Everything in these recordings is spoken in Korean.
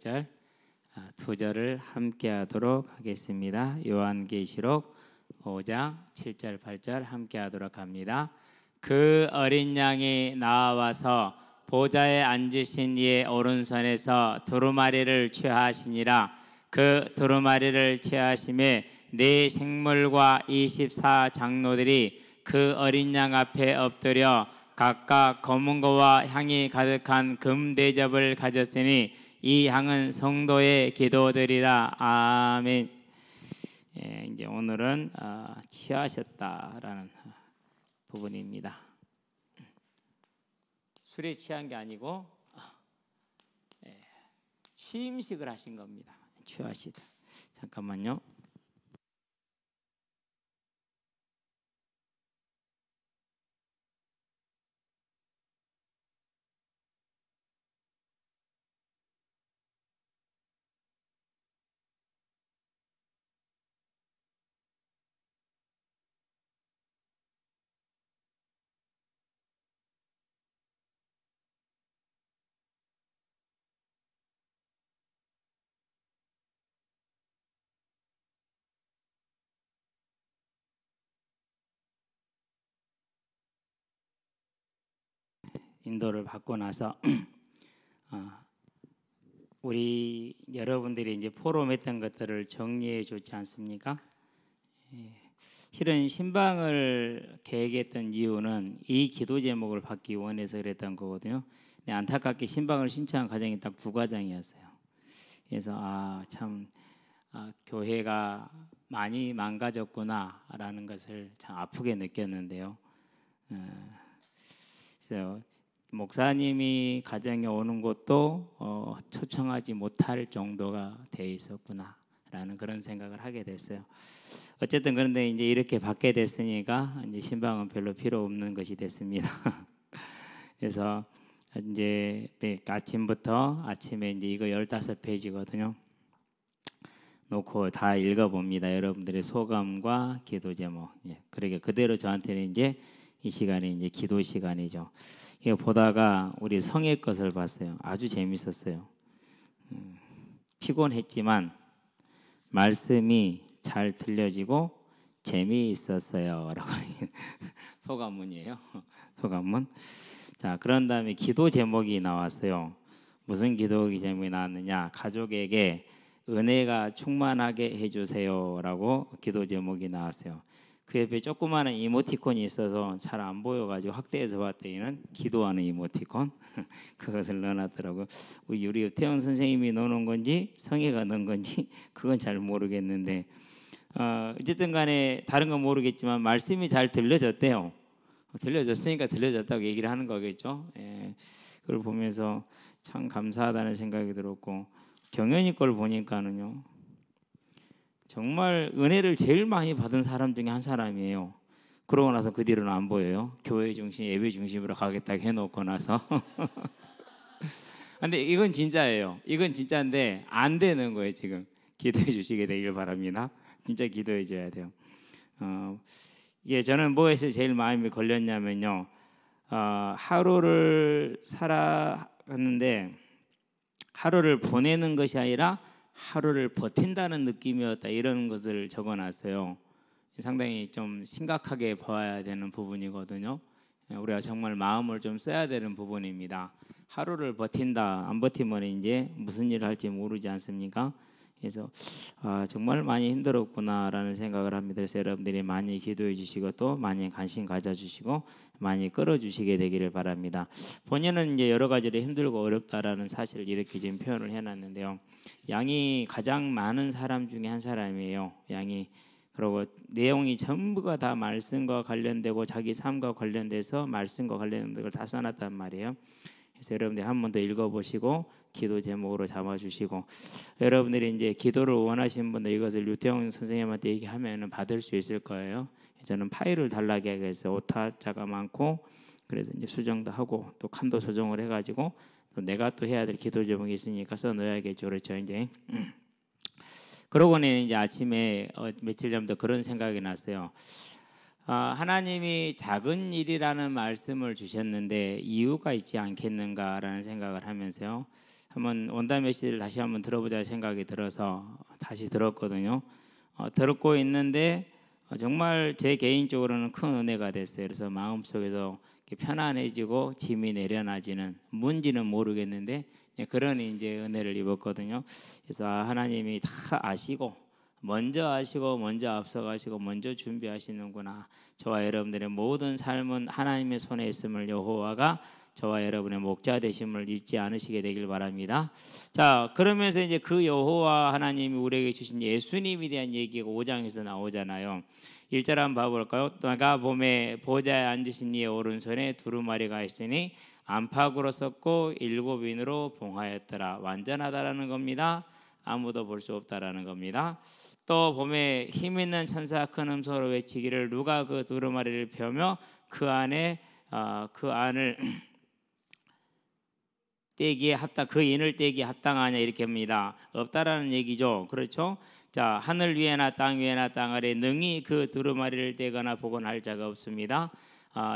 7절, 2절을 함께 하도록 하겠습니다. 요한계시록 5장 7절 8절 함께 하도록 합니다. 그 어린 양이 나와서 보좌에 앉으신 이의 오른손에서 두루마리를 취하시니라. 그 두루마리를 취하심에 네 생물과 24장로들이 그 어린 양 앞에 엎드려 각각 검은 거와 향이 가득한 금 대접을 가졌으니 이 향은 성도의 기도들이라. 아멘. 이제 오늘은 취하셨다라는 부분입니다. 술에 취한 게 아니고 취임식을 하신 겁니다. 취하시다. 잠깐만요. 인도를 받고 나서 우리 여러분들이 이제 포럼했던 것들을 정리해 주지 않습니까? 실은 신방을 계획했던 이유는 이 기도 제목을 받기 원해서 그랬던 거거든요. 근데 안타깝게 신방을 신청한 과정이 딱 2과정이었어요. 그래서 참 교회가 많이 망가졌구나라는 것을 참 아프게 느꼈는데요. 그래서 목사님이 가정에 오는 것도 초청하지 못할 정도가 돼 있었구나라는 그런 생각을 하게 됐어요. 어쨌든 그런데 이제 이렇게 받게 됐으니까 이제 신방은 별로 필요 없는 것이 됐습니다. 그래서 이제 아침에 이제 이거 15페이지거든요. 놓고 다 읽어봅니다. 여러분들의 소감과 기도 제목. 그러게 그대로 저한테는 이제 이 시간이 이제 기도 시간이죠. 이거 보다가 우리 성의 것을 봤어요. 아주 재밌었어요. 피곤했지만 말씀이 잘 들려지고 재미있었어요. 라고 소감문이에요. 소감문. 자, 그런 다음에 기도 제목이 나왔어요. 무슨 기도 제목이 나왔느냐? 가족에게 은혜가 충만하게 해주세요라고 기도 제목이 나왔어요. 그 옆에 조그마한 이모티콘이 있어서 잘 안 보여가지고 확대해서 봤더니는 기도하는 이모티콘 그것을 넣어놨더라고요. 우리 태영 선생님이 넣어놓은 건지 성혜가 넣은 건지 그건 잘 모르겠는데 어쨌든 간에 다른 건 모르겠지만 말씀이 잘 들려졌대요. 들려졌으니까 들려졌다고 얘기를 하는 거겠죠. 그걸 보면서 참 감사하다는 생각이 들었고, 경연이 걸 보니까는요, 정말 은혜를 제일 많이 받은 사람 중에 한 사람이에요. 그러고 나서 그 뒤로는 안 보여요. 교회 중심, 예배 중심으로 가겠다고 해놓고 나서. 근데 이건 진짜예요. 이건 진짜인데 안 되는 거예요. 지금 기도해 주시게 되길 바랍니다. 진짜 기도해 줘야 돼요. 이게 저는 뭐에서 제일 마음이 걸렸냐면요, 하루를 살아갔는데 하루를 보내는 것이 아니라 하루를 버틴다는 느낌이었다, 이런 것을 적어놨어요. 상당히 좀 심각하게 봐야 되는 부분이거든요. 우리가 정말 마음을 좀 써야 되는 부분입니다. 하루를 버틴다, 안 버티면 이제 무슨 일을 할지 모르지 않습니까? 그래서 정말 많이 힘들었구나라는 생각을 합니다. 그래서 여러분들이 많이 기도해 주시고 또 많이 관심 가져주시고 많이 끌어주시게 되기를 바랍니다. 본인은 이제 여러 가지로 힘들고 어렵다라는 사실을 이렇게 지금 표현을 해놨는데요. 양이 가장 많은 사람 중에 한 사람이에요. 양이. 그리고 내용이 전부가 다 말씀과 관련되고 자기 삶과 관련돼서 말씀과 관련된 걸 다 써놨단 말이에요. 그래서 여러분들이 한 번 더 읽어보시고 기도 제목으로 잡아주시고, 여러분들이 이제 기도를 원하시는 분들 이것을 유태영 선생님한테 얘기하면 받을 수 있을 거예요. 저는 파일을 달라고 해서 오타자가 많고, 그래서 이제 수정도 하고 또 칸도 조정을 해가지고 또 내가 또 해야 될 기도 제목이 있으니까 써놓아야겠죠. 그렇죠, 이제. 그러고는 이제 아침에 며칠 전부터 그런 생각이 났어요. 하나님이 작은 일이라는 말씀을 주셨는데 이유가 있지 않겠는가라는 생각을 하면서요, 한번 원단 메시지를 다시 한번 들어보자 생각이 들어서 다시 들었거든요. 듣고 있는데 정말 제 개인적으로는 큰 은혜가 됐어요. 그래서 마음속에서 편안해지고 짐이 내려놔지는, 뭔지는 모르겠는데 그런 이제 은혜를 입었거든요. 그래서 하나님이 다 아시고 먼저 아시고 먼저 앞서가시고 먼저 준비하시는구나. 저와 여러분들의 모든 삶은 하나님의 손에 있음을 여호와가 저와 여러분의 목자 되심을 잊지 않으시게 되길 바랍니다. 자, 그러면서 이제 그 여호와 하나님이 우리에게 주신 예수님에 대한 얘기가 5장에서 나오잖아요. 1절 한번 봐볼까요? 내가 봄에 보좌에 앉으신 이의 오른손에 두루마리가 있으니 안팎으로 섰고 7인으로 봉하였더라. 완전하다라는 겁니다. 아무도 볼 수 없다라는 겁니다. 또 봄에 힘 있는 천사 큰 음성으로 외치기를 누가 그 두루마리를 펴며 그 안을 떼기에 그 인을 떼기에 합당하냐 이렇게 합니다. 없다라는 얘기죠. 그렇죠? 자, 하늘 위에나 땅 위에나 땅 아래 능히 그 두루마리를 떼거나 복원할 자가 없습니다.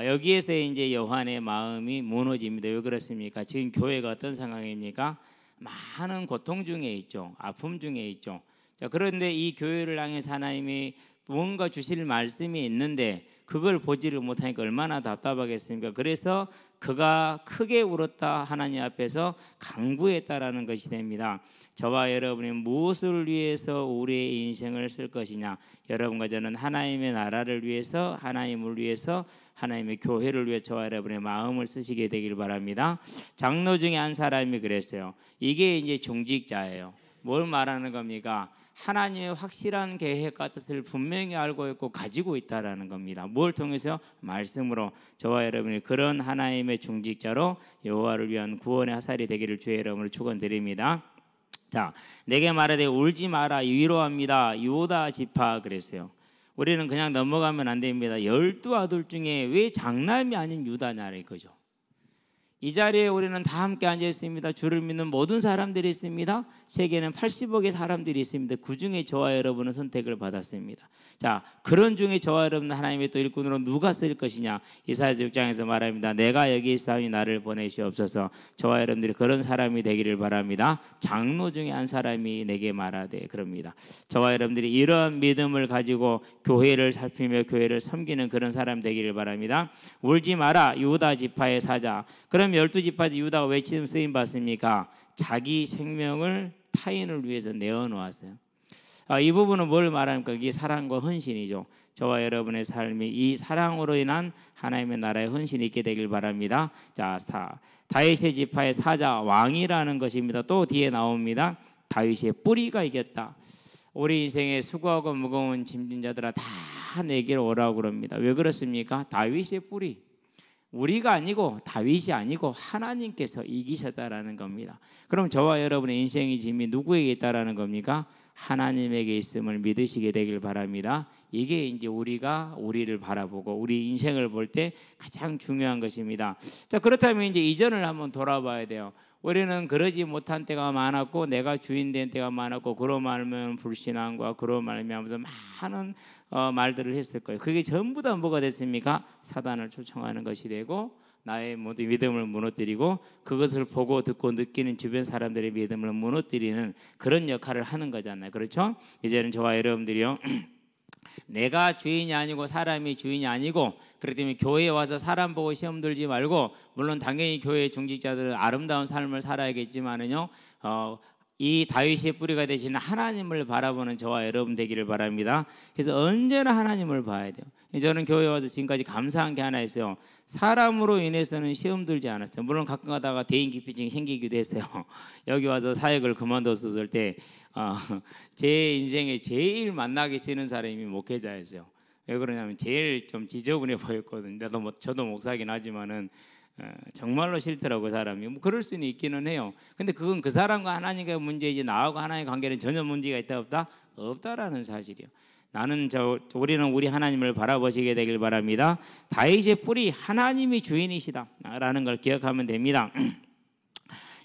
여기에서 이제 요한의 마음이 무너집니다. 왜 그렇습니까? 지금 교회가 어떤 상황입니까? 많은 고통 중에 있죠. 아픔 중에 있죠. 자, 그런데 이 교회를 향해서 하나님이 뭔가 주실 말씀이 있는데 그걸 보지를 못하니까 얼마나 답답하겠습니까? 그래서 그가 크게 울었다 하나님 앞에서 간구했다라는 것이 됩니다. 저와 여러분이 무엇을 위해서 우리의 인생을 쓸 것이냐? 여러분과 저는 하나님의 나라를 위해서, 하나님을 위해서, 하나님의 교회를 위해 저와 여러분의 마음을 쓰시게 되길 바랍니다. 장로 중에 한 사람이 그랬어요. 이게 이제 중직자예요. 뭘 말하는 겁니까? 하나님의 확실한 계획과 뜻을 분명히 알고 있고 가지고 있다라는 겁니다. 뭘 통해서요? 말씀으로. 저와 여러분이 그런 하나님의 중직자로 여호와를 위한 구원의 화살이 되기를 주의 이름으로 축원드립니다. 자, 내게 말하되 울지 마라 위로합니다. 유다 지파 그랬어요. 우리는 그냥 넘어가면 안 됩니다. 12아들 중에 왜 장남이 아닌 유다냐 이거죠. 이 자리에 우리는 다 함께 앉아 있습니다. 주를 믿는 모든 사람들이 있습니다. 세계는 80억의 사람들이 있습니다. 그 중에 저와 여러분은 선택을 받았습니다. 자, 그런 중에 저와 여러분은 하나님의 또 일꾼으로 누가 쓸 것이냐? 이사야서 6장에서 말합니다. 내가 여기 있사오니 나를 보내시옵소서. 저와 여러분들이 그런 사람이 되기를 바랍니다. 장로 중에 한 사람이 내게 말하되 그럽니다. 저와 여러분들이 이런 믿음을 가지고 교회를 살피며 교회를 섬기는 그런 사람 되기를 바랍니다. 울지 마라 유다 지파의 사자. 그럼 12지파 유다가 왜 쓰임 받습니까? 자기 생명을 타인을 위해서 내어놓았어요. 이 부분은 뭘 말합니까? 이게 사랑과 헌신이죠. 저와 여러분의 삶이 이 사랑으로 인한 하나님의 나라의 헌신이 있게 되길 바랍니다. 자, 다윗의 지파의 사자 왕이라는 것입니다. 또 뒤에 나옵니다. 다윗의 뿌리가 이겼다. 우리 인생에 수고하고 무거운 짐진 자들아 다 내게로 오라고 그럽니다. 왜 그렇습니까? 다윗의 뿌리. 우리가 아니고 다윗이 아니고 하나님께서 이기셨다라는 겁니다. 그럼 저와 여러분의 인생의 짐이 누구에게 있다라는 겁니까? 하나님에게 있음을 믿으시게 되길 바랍니다. 이게 이제 우리가 우리를 바라보고 우리 인생을 볼 때 가장 중요한 것입니다. 자, 그렇다면 이제 이전을 한번 돌아봐야 돼요. 우리는 그러지 못한 때가 많았고 내가 주인 된 때가 많았고 그로 말하면 불신앙과 그로 말하면서 많은 말들을 했을 거예요. 그게 전부 다 뭐가 됐습니까? 사단을 초청하는 것이 되고 나의 모든 믿음을 무너뜨리고 그것을 보고 듣고 느끼는 주변 사람들의 믿음을 무너뜨리는 그런 역할을 하는 거잖아요. 그렇죠? 이제는 저와 여러분들이요. 내가 주인이 아니고 사람이 주인이 아니고 그렇기 때문에 교회에 와서 사람 보고 시험 들지 말고 물론 당연히 교회 중직자들은 아름다운 삶을 살아야겠지만은요. 이 다윗의 뿌리가 되시는 하나님을 바라보는 저와 여러분 되기를 바랍니다. 그래서 언제나 하나님을 봐야 돼요. 저는 교회에 와서 지금까지 감사한 게 하나 있어요. 사람으로 인해서는 시험 들지 않았어요. 물론 가끔 가다가 대인기피증이 생기기도 했어요. 여기 와서 사역을 그만뒀을 때 제 인생에 제일 만나기 싫은 사람이 목회자였어요. 왜 그러냐면 제일 좀 지저분해 보였거든요. 저도 목사긴 하지만은 정말로 싫더라고 사람이. 뭐 그럴 수는 있기는 해요. 근데 그건 그 사람과 하나님과의 문제이지 나하고 하나님의 관계는 전혀 문제가 있다 없다? 없다라는 사실이요. 우리는 우리 하나님을 바라보시게 되길 바랍니다. 다윗의 뿌리 하나님이 주인이시다라는 걸 기억하면 됩니다.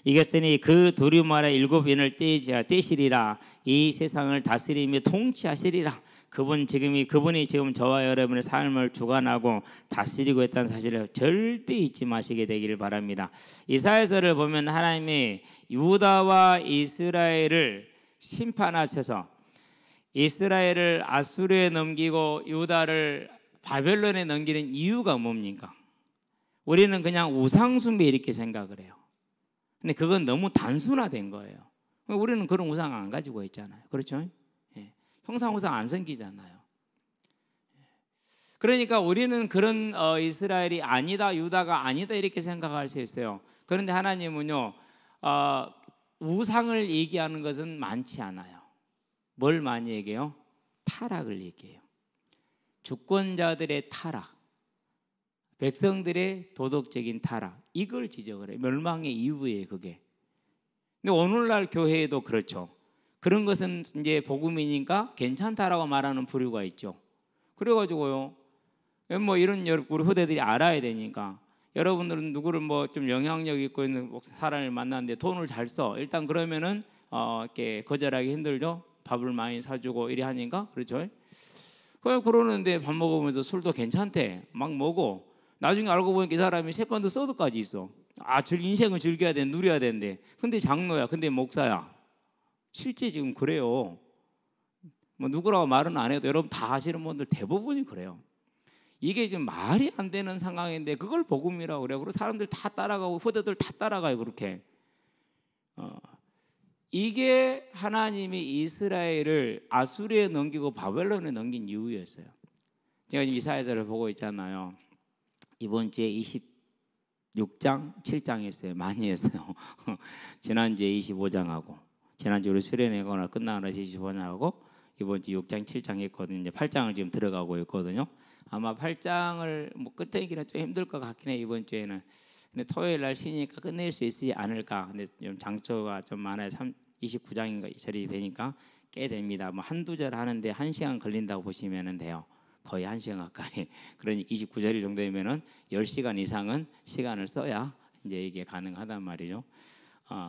이겼으니 그 두루마리 7인을 떼시리라. 이 세상을 다스리며 통치하시리라. 그분이 지금 저와 여러분의 삶을 주관하고 다스리고 있다는 사실을 절대 잊지 마시게 되기를 바랍니다. 이사야서를 보면 하나님이 유다와 이스라엘을 심판하셔서 이스라엘을 아수르에 넘기고 유다를 바벨론에 넘기는 이유가 뭡니까? 우리는 그냥 우상숭배 이렇게 생각을 해요. 근데 그건 너무 단순화된 거예요. 우리는 그런 우상 안 가지고 있잖아요. 그렇죠? 예. 형상 우상 안 섬기잖아요. 그러니까 우리는 그런 이스라엘이 아니다, 유다가 아니다 이렇게 생각할 수 있어요. 그런데 하나님은요, 우상을 얘기하는 것은 많지 않아요. 뭘 많이 얘기해요? 타락을 얘기해요. 주권자들의 타락, 백성들의 도덕적인 타락, 이걸 지적을 해요. 멸망의 이유예요, 그게. 근데 오늘날 교회에도 그렇죠. 그런 것은 이제 복음이니까 괜찮다라고 말하는 부류가 있죠. 그래가지고요, 뭐 이런 우리 후대들이 알아야 되니까, 여러분들은 누구를 뭐 좀 영향력 있고 있는 사람을 만났는데 돈을 잘 써. 일단 그러면은 이렇게 거절하기 힘들죠. 밥을 많이 사주고 이래 하니까. 그렇죠? 그러는데 밥 먹으면서 술도 괜찮대. 막 먹어. 나중에 알고 보니까 이 사람이 세컨드 서드까지 있어. 인생을 즐겨야 돼, 누려야 되는데. 근데 장로야, 근데 목사야. 실제 지금 그래요. 뭐 누구라고 말은 안 해도 여러분 다 아시는 분들 대부분이 그래요. 이게 지금 말이 안 되는 상황인데 그걸 복음이라고 그래요. 그리고 사람들 다 따라가고 후대들 다 따라가요, 그렇게. 이게 하나님이 이스라엘을 아수르에 넘기고 바벨론에 넘긴 이유였어요. 제가 지금 이사야서를 보고 있잖아요. 이번 주에 26장, 7장 했어요. 많이 했어요. 지난주에 25장하고 지난주에 수련회거나 끝나거나 25장하고 이번 주 6장, 7장 했거든요. 이제 8장을 지금 들어가고 있거든요. 아마 8장을 뭐 끝내기는 좀 힘들 것 같긴 해, 이번 주에는. 근데 토요일 날 쉬니까 끝낼 수 있지 않을까. 근데 좀 장초가 좀 많아요. 29장인가 절이 되니까 꽤 됩니다. 뭐 한두 절 하는데 1시간 걸린다고 보시면 돼요. 거의 1시간 가까이. 그러니까 29절일 정도면은 10시간 이상은 시간을 써야 이제 이게 가능하단 말이죠.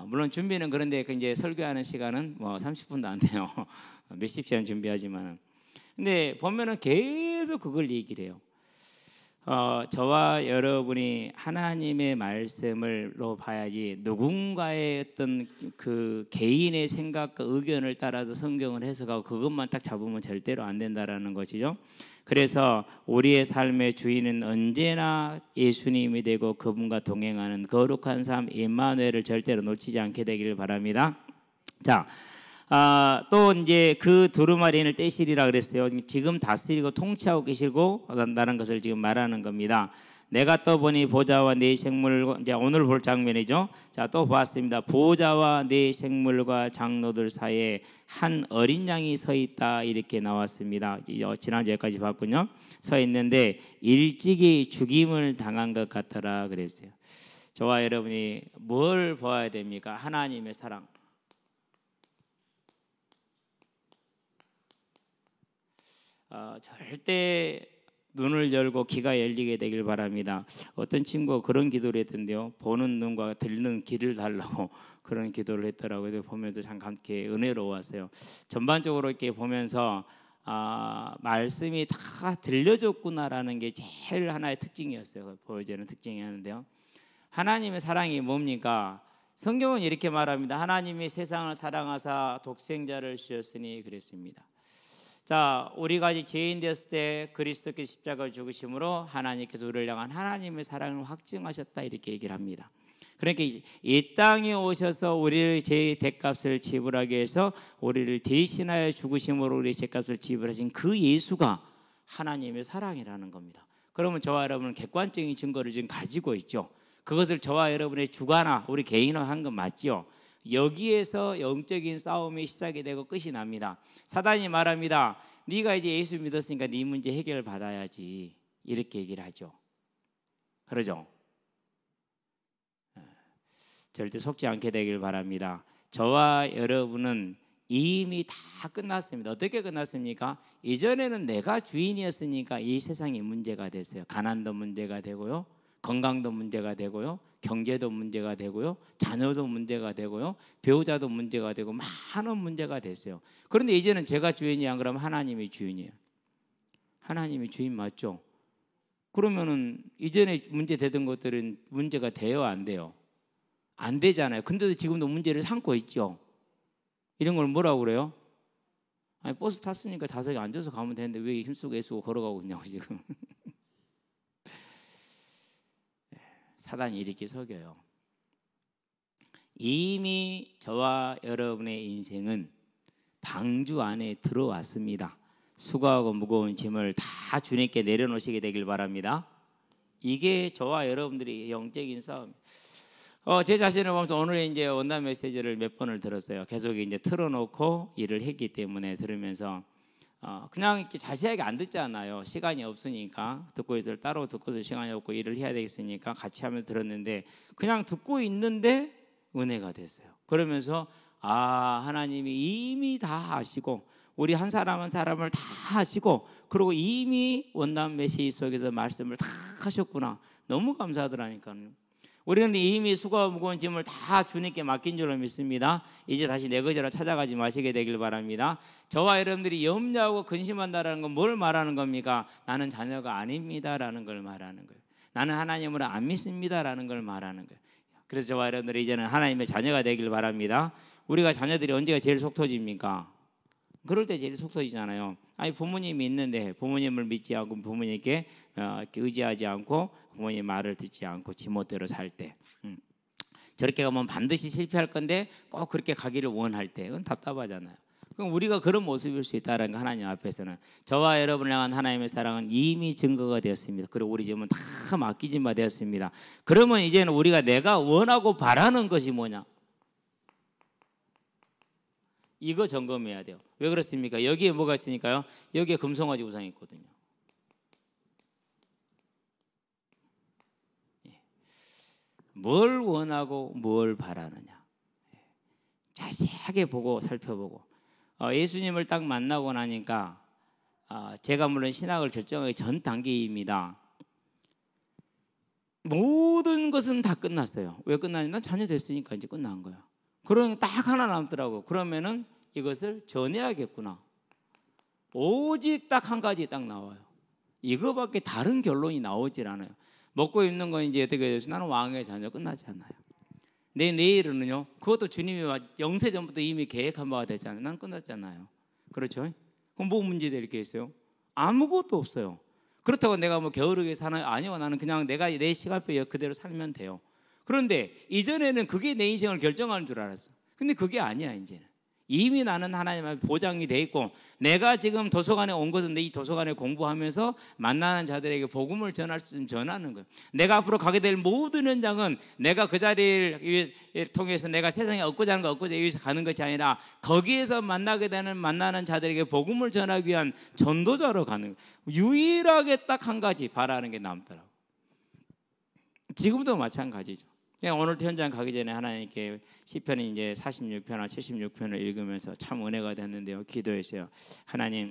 물론 준비는 그런데 이제 설교하는 시간은 뭐 30분도 안 돼요. 몇십 시간 준비하지만. 근데 보면은 계속 그걸 얘기를 해요. 저와 여러분이 하나님의 말씀을로 봐야지 누군가의 어떤 그 개인의 생각과 의견을 따라서 성경을 해석하고 그것만 딱 잡으면 절대로 안 된다라는 것이죠. 그래서 우리의 삶의 주인은 언제나 예수님이 되고 그분과 동행하는 거룩한 삶 임마누엘을 절대로 놓치지 않게 되기를 바랍니다. 자, 또 이제 그 두루마리를 떼시리라 그랬어요. 지금 다스리고 통치하고 계시고 라는 것을 지금 말하는 겁니다. 내가 또 보니 보좌와 네 생물, 이제 오늘 볼 장면이죠. 자, 또 보았습니다. 보좌와 네 생물과 장로들 사이에 한 어린 양이 서 있다 이렇게 나왔습니다. 지난주에까지 봤군요. 서 있는데 일찍이 죽임을 당한 것 같더라 그랬어요. 저와 여러분이 뭘 보아야 됩니까? 하나님의 사랑. 절대 눈을 열고 귀가 열리게 되길 바랍니다. 어떤 친구가 그런 기도를 했던데요. 보는 눈과 듣는 귀를 달라고 그런 기도를 했더라고요. 보면서 참 감게 은혜로웠어요. 전반적으로 이렇게 보면서 말씀이 다 들려줬구나라는 게 제일 하나의 특징이었어요. 보여지는 특징이었는데요. 하나님의 사랑이 뭡니까? 성경은 이렇게 말합니다. 하나님이 세상을 사랑하사 독생자를 주셨으니 그랬습니다. 자, 우리가 이제 죄인 되었을 때 그리스도께서 십자가를 죽으심으로 하나님께서 우리를 향한 하나님의 사랑을 확증하셨다 이렇게 얘기를 합니다. 그러니까 이 땅에 오셔서 우리의 죄의 대값을 지불하기 위해서 우리를 대신하여 죽으심으로 우리의 죄값을 지불하신 그 예수가 하나님의 사랑이라는 겁니다. 그러면 저와 여러분은 객관적인 증거를 지금 가지고 있죠. 그것을 저와 여러분의 주관화, 우리 개인화한 건 맞죠. 여기에서 영적인 싸움이 시작이 되고 끝이 납니다. 사단이 말합니다. 네가 이제 예수 믿었으니까 네 문제 해결 받아야지 이렇게 얘기를 하죠. 그러죠? 절대 속지 않게 되길 바랍니다. 저와 여러분은 이미 다 끝났습니다. 어떻게 끝났습니까? 이전에는 내가 주인이었으니까 이 세상이 문제가 됐어요. 가난도 문제가 되고요, 건강도 문제가 되고요, 경제도 문제가 되고요, 자녀도 문제가 되고요, 배우자도 문제가 되고 많은 문제가 됐어요. 그런데 이제는 제가 주인이 안 그러면 하나님이 주인이에요. 하나님이 주인 맞죠? 그러면은 이전에 문제 되던 것들은 문제가 돼요, 안 돼요? 안 되잖아요. 근데도 지금도 문제를 삼고 있죠. 이런 걸 뭐라고 그래요? 아니, 버스 탔으니까 좌석에 앉아서 가면 되는데 왜 힘쓰고 애쓰고 걸어가고 있냐고 지금. 사단이 이렇게 속여요. 이미 저와 여러분의 인생은 방주 안에 들어왔습니다. 수고하고 무거운 짐을 다 주님께 내려놓으시게 되길 바랍니다. 이게 저와 여러분들의 영적인 싸움. 제 자신을 보면서 오늘 이제 원단 메시지를 몇 번을 들었어요. 계속 이제 틀어놓고 일을 했기 때문에 들으면서 그냥 이렇게 자세하게 안 듣잖아요. 시간이 없으니까 듣고 있을 따로 듣고서 시간이 없고 일을 해야 되겠으니까 같이 하면서 들었는데 그냥 듣고 있는데 은혜가 됐어요. 그러면서 하나님이 이미 다 아시고 우리 한 사람 한 사람을 다 아시고 그리고 이미 원단 메시지 속에서 말씀을 다 하셨구나. 너무 감사하더라니까요. 우리는 이미 수고와 무거운 짐을 다 주님께 맡긴 줄로 믿습니다. 이제 다시 내 것이라 찾아가지 마시게 되길 바랍니다. 저와 여러분들이 염려하고 근심한다는 건 뭘 말하는 겁니까? 나는 자녀가 아닙니다라는 걸 말하는 거예요. 나는 하나님을 안 믿습니다라는 걸 말하는 거예요. 그래서 저와 여러분들이 이제는 하나님의 자녀가 되길 바랍니다. 우리가 자녀들이 언제가 제일 속 터집니까? 그럴 때 제일 속 터지잖아요. 아니, 부모님이 있는데 부모님을 믿지 않고 부모님께 의지하지 않고 부모님 말을 듣지 않고 지멋대로 살 때, 저렇게 가면 반드시 실패할 건데 꼭 그렇게 가기를 원할 때, 그건 답답하잖아요. 그럼 우리가 그런 모습일 수 있다는 거 하나님 앞에서는 저와 여러분을 향한 하나님의 사랑은 이미 증거가 되었습니다. 그리고 우리 집은 다 맡기진 바 되었습니다. 그러면 이제는 우리가 내가 원하고 바라는 것이 뭐냐? 이거 점검해야 돼요. 왜 그렇습니까? 여기에 뭐가 있으니까요? 여기에 금송아지 우상이 있거든요. 뭘 원하고 뭘 바라느냐. 자세하게 보고 살펴보고 예수님을 딱 만나고 나니까 제가 물론 신학을 결정하기 전 단계입니다. 모든 것은 다 끝났어요. 왜 끝나냐면 난 자녀 됐으니까 이제 끝난 거야. 그러면 딱 하나 남더라고. 그러면은 이것을 전해야겠구나. 오직 딱 한 가지 딱 나와요. 이거밖에 다른 결론이 나오질 않아요. 먹고 입는 건 이제 어떻게 되죠? 나는 왕의 자녀 끝나지 않아요. 내 내일은요. 그것도 주님이 영세 전부터 이미 계획한 바가 되잖아요. 난 끝났잖아요. 그렇죠? 그럼 뭐 문제 될 게 있어요? 아무것도 없어요. 그렇다고 내가 뭐 게으르게 사나요? 아니요. 나는 그냥 내가 내 시간표에 그대로 살면 돼요. 그런데 이전에는 그게 내 인생을 결정하는 줄 알았어. 근데 그게 아니야. 이제는 이미 나는 하나님 앞에 보장이 돼 있고 내가 지금 도서관에 온 것은 이 도서관에 공부하면서 만나는 자들에게 복음을 전할 수 있으면 전하는 거예요. 내가 앞으로 가게 될 모든 현장은 내가 그 자리를 통해서 내가 세상에 얻고자 하는 거 얻고자 위해서 가는 것이 아니라 거기에서 만나는 자들에게 복음을 전하기 위한 전도자로 가는 거예요. 유일하게 딱 한 가지 바라는 게 남더라고요. 지금도 마찬가지죠. 오늘 현장 가기 전에 하나님께 시편 이제 46편과 76편을 읽으면서 참 은혜가 됐는데요. 기도했어요. 하나님,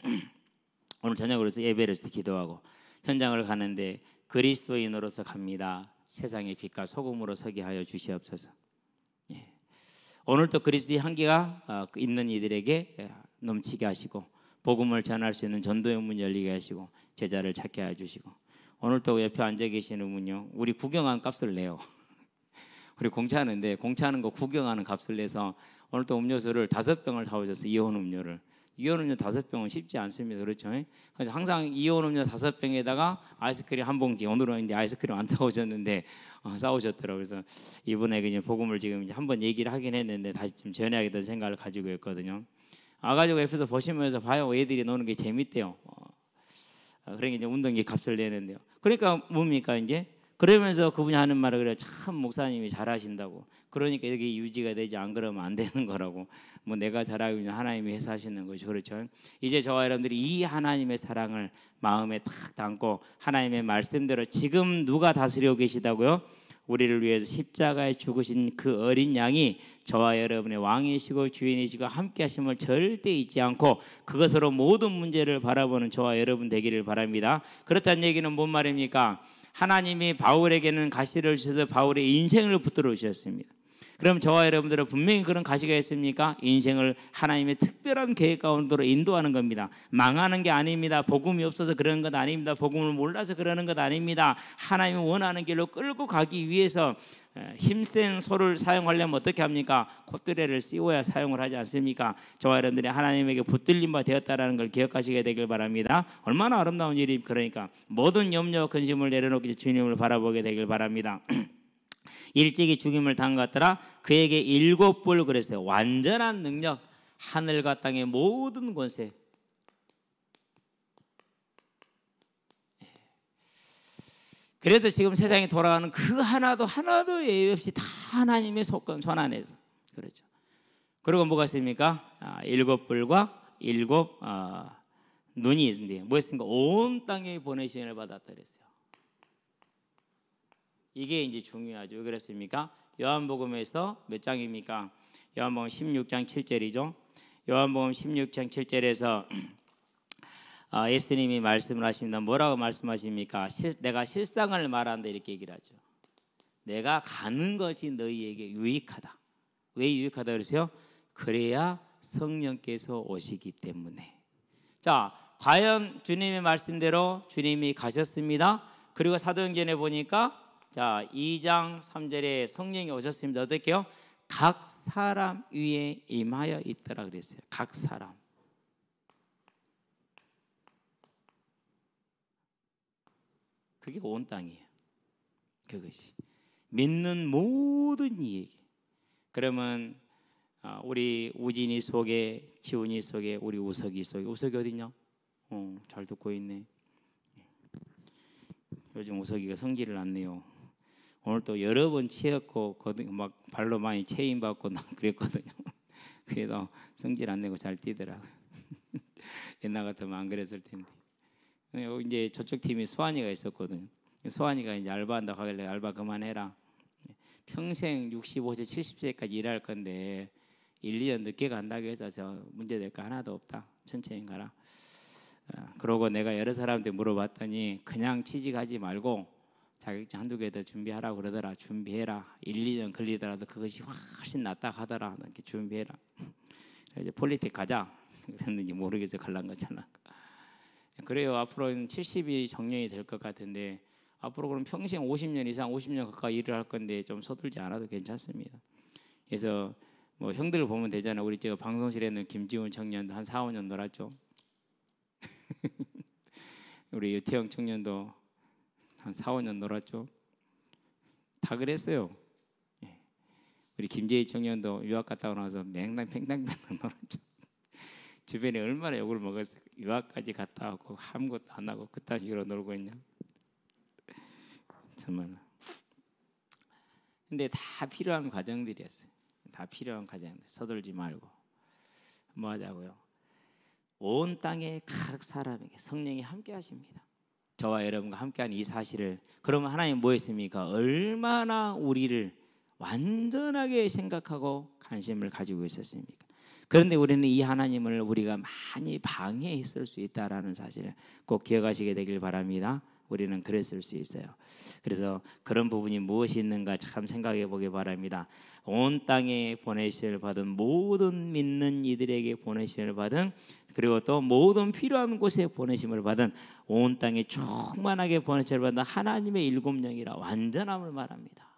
오늘 저녁으로 예배를 기도하고 현장을 가는데 그리스도인으로서 갑니다. 세상의 빛과 소금으로 서게 하여 주시옵소서. 오늘도 그리스도의 향기가 있는 이들에게 넘치게 하시고 복음을 전할 수 있는 전도의 문 열리게 하시고 제자를 찾게 해주시고 오늘 또 옆에 앉아 계시는 분요. 우리 구경한 값을 내요. 우리 공차하는데 공차하는 거 구경하는 값을 내서 오늘 또 음료수를 5병을 사오셨어요. 이온 음료를. 이온 음료 5병은 쉽지 않습니다. 그렇죠? 그래서 항상 이온 음료 5병에다가 아이스크림 한 봉지. 오늘은 이제 아이스크림 안 사오셨는데 싸우셨더라고요. 그래서 이분에게 이제 복음을 지금 이제 한번 얘기를 하긴 했는데 다시 좀 전해야겠다는 생각을 가지고 있거든요. 와가지고 옆에서 보시면서 봐요. 애들이 노는 게 재밌대요. 그러니까 이제 운동기 값을 내는데요. 그러니까 뭡니까 이제? 그러면서 그분이 하는 말을 그래요. 참 목사님이 잘하신다고. 그러니까 여기 유지가 되지 안 그러면 안 되는 거라고. 뭐 내가 잘하고 있는 하나님이 해서 하시는 거죠. 그렇죠? 이제 저와 여러분들이 이 하나님의 사랑을 마음에 탁 담고 하나님의 말씀대로 지금 누가 다스리고 계시다고요? 우리를 위해서 십자가에 죽으신 그 어린 양이 저와 여러분의 왕이시고 주인이시고 함께 하심을 절대 잊지 않고 그것으로 모든 문제를 바라보는 저와 여러분 되기를 바랍니다. 그렇다는 얘기는 뭔 말입니까? 하나님이 바울에게는 가시를 주셔서 바울의 인생을 붙들어 주셨습니다. 그럼 저와 여러분들은 분명히 그런 가시가 있습니까? 인생을 하나님의 특별한 계획 가운데로 인도하는 겁니다. 망하는 게 아닙니다. 복음이 없어서 그러는 것 아닙니다. 복음을 몰라서 그러는 것 아닙니다. 하나님이 원하는 길로 끌고 가기 위해서 힘센 소를 사용하려면 어떻게 합니까? 콧뚜레를 씌워야 사용을 하지 않습니까? 저와 여러분들이 하나님에게 붙들림 바 되었다는 걸 기억하시게 되길 바랍니다. 얼마나 아름다운 일이, 그러니까 모든 염려와 근심을 내려놓고 주님을 바라보게 되길 바랍니다. 일찍이 죽임을 당했더라. 그에게 7뿔 그랬어요. 완전한 능력, 하늘과 땅의 모든 권세. 그래서 지금 세상이 돌아가는 그 하나도 예외 없이 다 하나님의 손 안에서. 그렇죠. 그리고 뭐가 있습니까? 7뿔과 7 눈이 있는데 뭐였습니까? 온 땅에 보내심을 받았다 그랬어요. 이게 이제 중요하죠. 왜 그랬습니까? 요한복음에서 몇 장입니까? 요한복음 16장 7절이죠. 요한복음 16장 7절에서 예수님이 말씀을 하십니다. 뭐라고 말씀하십니까? 내가 실상을 말한다 이렇게 얘기를 하죠. 내가 가는 것이 너희에게 유익하다. 왜 유익하다 그러세요? 그래야 성령께서 오시기 때문에. 자, 과연 주님의 말씀대로 주님이 가셨습니다. 그리고 사도행전에 보니까 자 2장 3절에 성령이 오셨습니다. 어떻게요? 각 사람 위에 임하여 있더라 그랬어요. 각 사람. 그게 온 땅이에요. 그것이 믿는 모든 이에게. 그러면 우리 우진이 속에, 지훈이 속에, 우리 우석이 속에. 우석이 어디냐? 잘 듣고 있네. 요즘 우석이가 성질을 안 내요. 오늘 또 여러 번 치였고 막 발로 많이 체인 받고 그랬거든요. 그래도 성질 안 내고 잘 뛰더라고요. 옛날 같으면 안 그랬을 텐데. 이제 저쪽 팀이 수환이가 있었거든요. 수환이가 이제 알바한다고 하길래 알바 그만해라. 평생 65세 70세까지 일할 건데 1, 2년 늦게 간다고 해서 저 문제될 거 하나도 없다. 천천히 가라. 그러고 내가 여러 사람한테 물어봤더니 그냥 취직하지 말고 자격증 한두 개 더 준비하라고 그러더라. 준비해라. 1, 2년 걸리더라도 그것이 훨씬 낫다 하더라. 이렇게 준비해라. 이제 폴리텍 가자. 그랬는지 모르겠어. 갈란 거잖아. 그래요. 앞으로는 70이 정년이 될 것 같은데 앞으로 그럼 평생 50년 이상 50년 가까이 일을 할 건데 좀 서툴지 않아도 괜찮습니다. 그래서 뭐 형들 보면 되잖아. 우리 저 방송실에는 김지훈 청년도 한 4, 5년 놀았죠. 우리 유태영 청년도 한 4, 5년 놀았죠. 다 그랬어요. 우리 김재희 청년도 유학 갔다 나와서 맹랑 팽당팽당 놀았죠. 주변에 얼마나 욕을 먹었어요. 유학까지 갔다 오고 아무것도 안 하고 그딴 식으로 놀고 있냐. 정말. 근데 다 필요한 과정들이었어요. 다 필요한 과정들. 서둘지 말고 뭐 하자고요. 온 땅의 각 사람에게 성령이 함께 하십니다. 저와 여러분과 함께하는 이 사실을. 그러면 하나님 뭐 했습니까? 얼마나 우리를 완전하게 생각하고 관심을 가지고 있었습니까? 그런데 우리는 이 하나님을 우리가 많이 방해했을 수 있다라는 사실을 꼭 기억하시게 되길 바랍니다. 우리는 그랬을 수 있어요. 그래서 그런 부분이 무엇이 있는가 참 생각해 보기 바랍니다. 온 땅에 보내심을 받은 모든 믿는 이들에게 보내심을 받은, 그리고 또 모든 필요한 곳에 보내심을 받은, 온 땅에 충만하게 보내심을 받은 하나님의 7영이라 완전함을 말합니다.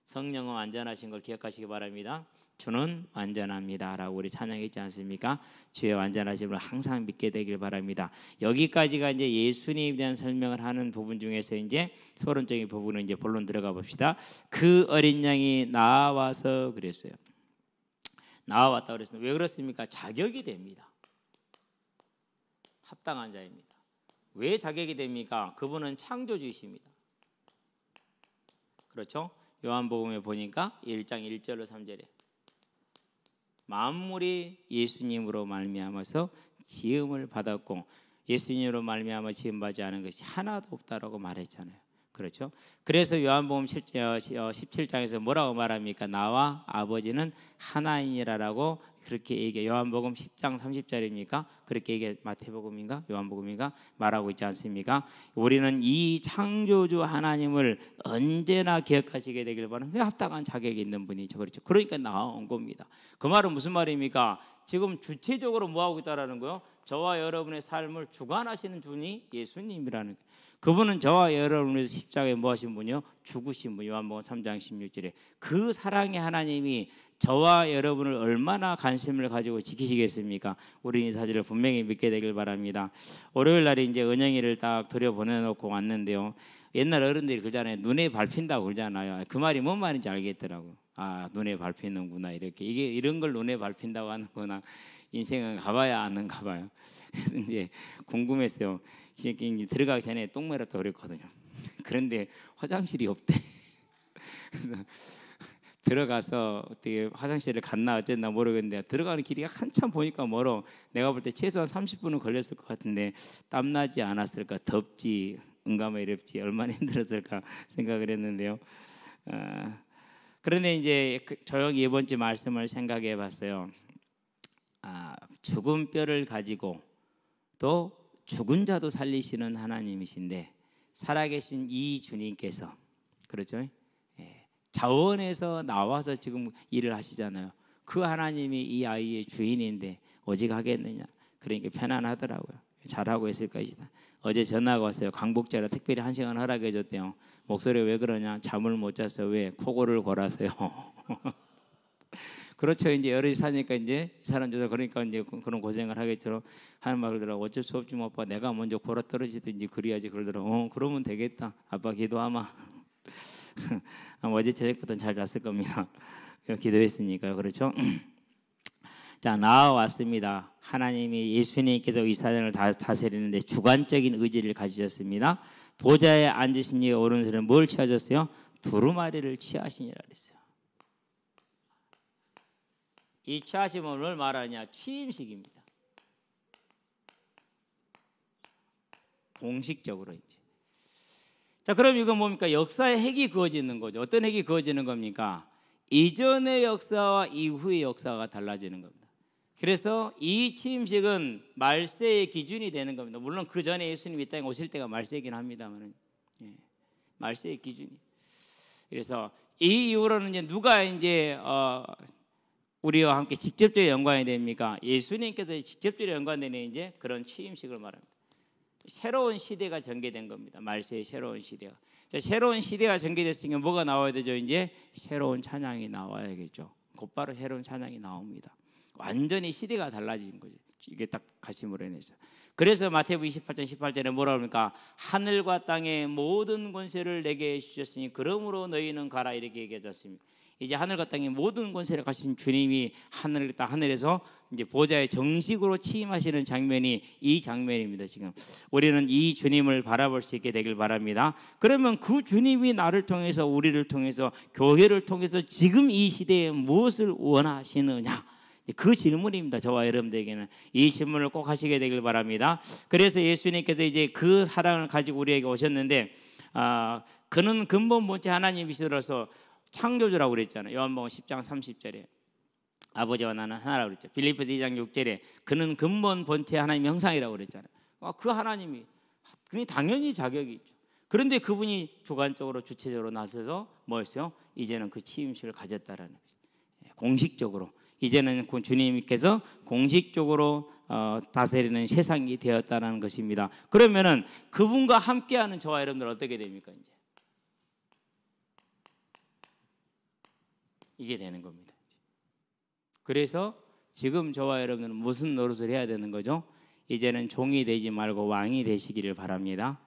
성령은 완전하신 걸 기억하시기 바랍니다. 주는 완전합니다 라고 우리 찬양했지 않습니까? 주의 완전하심을 항상 믿게 되길 바랍니다. 여기까지가 이제 예수님에 대한 설명을 하는 부분 중에서 이제 서론적인 부분은 이제 본론 들어가 봅시다. 그 어린 양이 나와서 그랬어요. 나와왔다 그랬어요. 왜 그렇습니까? 자격이 됩니다. 합당한 자입니다. 왜 자격이 됩니까? 그분은 창조주이십니다. 그렇죠? 요한복음에 보니까 1장 1절로 3절에 만물이 예수님으로 말미암아서 지음을 받았고 예수님으로 말미암아 지음받지 않은 것이 하나도 없다라고 말했잖아요. 그렇죠? 그래서 요한복음 17장에서 뭐라고 말합니까? 나와 아버지는 하나이니라라고 그렇게 얘기해. 요한복음 10장 30절입니까? 그렇게 얘기해. 마태복음인가? 요한복음인가? 말하고 있지 않습니까? 우리는 이 창조주 하나님을 언제나 기억하시게 되길 바라는 그 합당한 자격이 있는 분이죠. 그렇죠. 그러니까 나온 겁니다. 그 말은 무슨 말입니까? 지금 주체적으로 뭐 하고 있다라는 거요? 저와 여러분의 삶을 주관하시는 분이 예수님이라는 거예요. 그분은 저와 여러분을 위해서 십자가에 뭐 하신 분이요? 죽으신 분. 요한복음 3장 16절에 그 사랑의 하나님이 저와 여러분을 얼마나 관심을 가지고 지키시겠습니까? 우리 이 사실을 분명히 믿게 되길 바랍니다. 월요일 날에 이제 은영이를 딱 들여보내놓고 왔는데요. 옛날 어른들이 그러잖아요. 눈에 밟힌다고 그러잖아요. 그 말이 뭔 말인지 알겠더라고요. 아, 눈에 밟히는구나. 이렇게 이게 이런 걸 눈에 밟힌다고 하는구나. 인생은 가봐야 아는가 봐요. 그래서 이제 궁금했어요. 들어가기 전에 똥 매렸다고 그랬거든요. 그런데 화장실이 없대. 그래서 들어가서 어떻게 화장실을 갔나 어쨌나 모르겠는데 들어가는 길이 한참 보니까 멀어. 내가 볼 때 최소한 30분은 걸렸을 것 같은데 땀나지 않았을까? 덥지, 응가매렵지 얼마나 힘들었을까 생각을 했는데요. 그런데 이제 조용히 이번 주 말씀을 생각해 봤어요. 죽은 뼈를 가지고 또 죽은 자도 살리시는 하나님이신데 살아계신 이 주님께서 그렇죠? 자원에서 나와서 지금 일을 하시잖아요. 그 하나님이 이 아이의 주인인데 오직 하겠느냐? 그러니까 편안하더라고요. 잘하고 있을 것이다. 어제 전화가 왔어요. 강복자라 특별히 1시간 허락해 줬대요. 목소리 왜 그러냐? 잠을 못 잤어요. 왜? 코골을 골아서요. 그렇죠. 이제 여럿이 사니까 이제 사람들 그러니까 이제 그런 고생을 하겠죠. 하는 말을 들어 어쩔 수 없지 뭐 아빠 내가 먼저 골아 떨어지든지 그래야지 그러더라고. 그러면 되겠다. 아빠 기도하마. 어제 저녁부터는 잘 잤을 겁니다. 기도했으니까요. 그렇죠? 자, 나와왔습니다. 하나님이 예수님께서 이 사람을 다스리는데 주관적인 의지를 가지셨습니다. 보좌에 앉으신 이의 오른손에 뭘 취하셨어요? 두루마리를 취하시니라 그랬어요. 이 취하심은 뭘 말하냐? 취임식입니다. 공식적으로 이제. 자, 그럼 이건 뭡니까? 역사의 핵이 그어지는 거죠. 어떤 핵이 그어지는 겁니까? 이전의 역사와 이후의 역사가 달라지는 겁니다. 그래서 이 취임식은 말세의 기준이 되는 겁니다. 물론 그 전에 예수님이 이 땅에 오실 때가 말세이긴 합니다만, 말세의 기준이. 그래서 이 이후로는 이제 누가 이제 우리와 함께 직접적인 연관이 됩니까? 예수님께서 직접적으로 연관되는 이제 그런 취임식을 말합니다. 새로운 시대가 전개된 겁니다. 말세의 새로운 시대가. 자, 새로운 시대가 전개됐으니까 뭐가 나와야 되죠? 이제 새로운 찬양이 나와야겠죠. 곧바로 새로운 찬양이 나옵니다. 완전히 시대가 달라진 거죠. 이게 딱 가심으로 인해서. 그래서 마태복음 28장 18절에 뭐라 합니까? 하늘과 땅의 모든 권세를 내게 주셨으니 그러므로 너희는 가라 이렇게 얘기하지 않습니까? 이제 하늘과 땅의 모든 권세를 가신 주님이 하늘에서 이제 보좌에 정식으로 취임하시는 장면이 이 장면입니다. 지금 우리는 이 주님을 바라볼 수 있게 되길 바랍니다. 그러면 그 주님이 나를 통해서 우리를 통해서 교회를 통해서 지금 이 시대에 무엇을 원하시느냐? 그 질문입니다. 저와 여러분들에게는 이 질문을 꼭 하시게 되길 바랍니다. 그래서 예수님께서 이제 그 사랑을 가지고 우리에게 오셨는데 그는 근본 본체 하나님이시로서 창조주라고 그랬잖아요. 요한복음 10장 30절에 아버지와 나는 하나라고 그랬죠. 빌립보서 2장 6절에 그는 근본 본체 하나님의 형상이라고 그랬잖아요. 그 하나님이 당연히 자격이 있죠. 그런데 그분이 주관적으로 주체적으로 나서서 뭐였어요? 이제는 그 취임식을 가졌다라는 거죠. 공식적으로 이제는 주님께서 공식적으로 다스리는 세상이 되었다는 것입니다. 그러면은 그분과 함께하는 저와 여러분들 어떻게 됩니까? 이제 이게 되는 겁니다. 그래서 지금 저와 여러분은 무슨 노릇을 해야 되는 거죠? 이제는 종이 되지 말고 왕이 되시기를 바랍니다.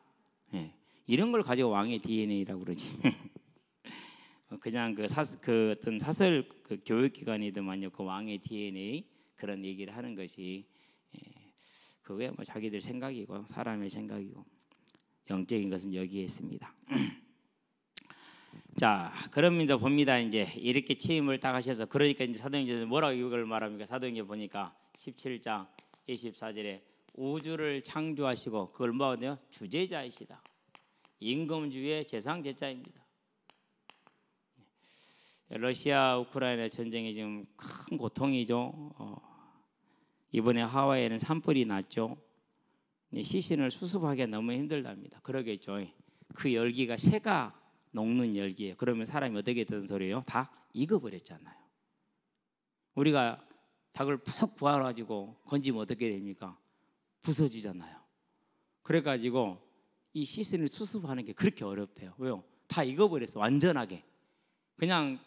이런 걸 가지고 왕의 DNA라고 그러지. 그냥 그 어떤 사설 그 교육기관이더만요. 그 왕의 DNA 그런 얘기를 하는 것이 그게 뭐 자기들 생각이고 사람의 생각이고 영적인 것은 여기에 있습니다. 자, 그럽니다. 봅니다. 이제 이렇게 취임을 딱 하셔서 그러니까 이제 사도행전에 뭐라고 이걸 말합니까? 사도행전 보니까 17장 24절에 우주를 창조하시고 그걸 뭐하냐? 주제자이시다. 임금주의 재상제자입니다. 러시아 우크라이나 전쟁이 지금 큰 고통이죠. 이번에 하와이에는 산불이 났죠. 시신을 수습하기가 너무 힘들답니다. 그러겠죠. 그 열기가 새가 녹는 열기예요. 그러면 사람이 어떻게 되는 소리예요? 다 익어버렸잖아요. 우리가 닭을 푹 구워가지고 건지면 어떻게 됩니까? 부서지잖아요. 그래가지고 이 시신을 수습하는 게 그렇게 어렵대요. 왜요? 다 익어버렸어. 완전하게 그냥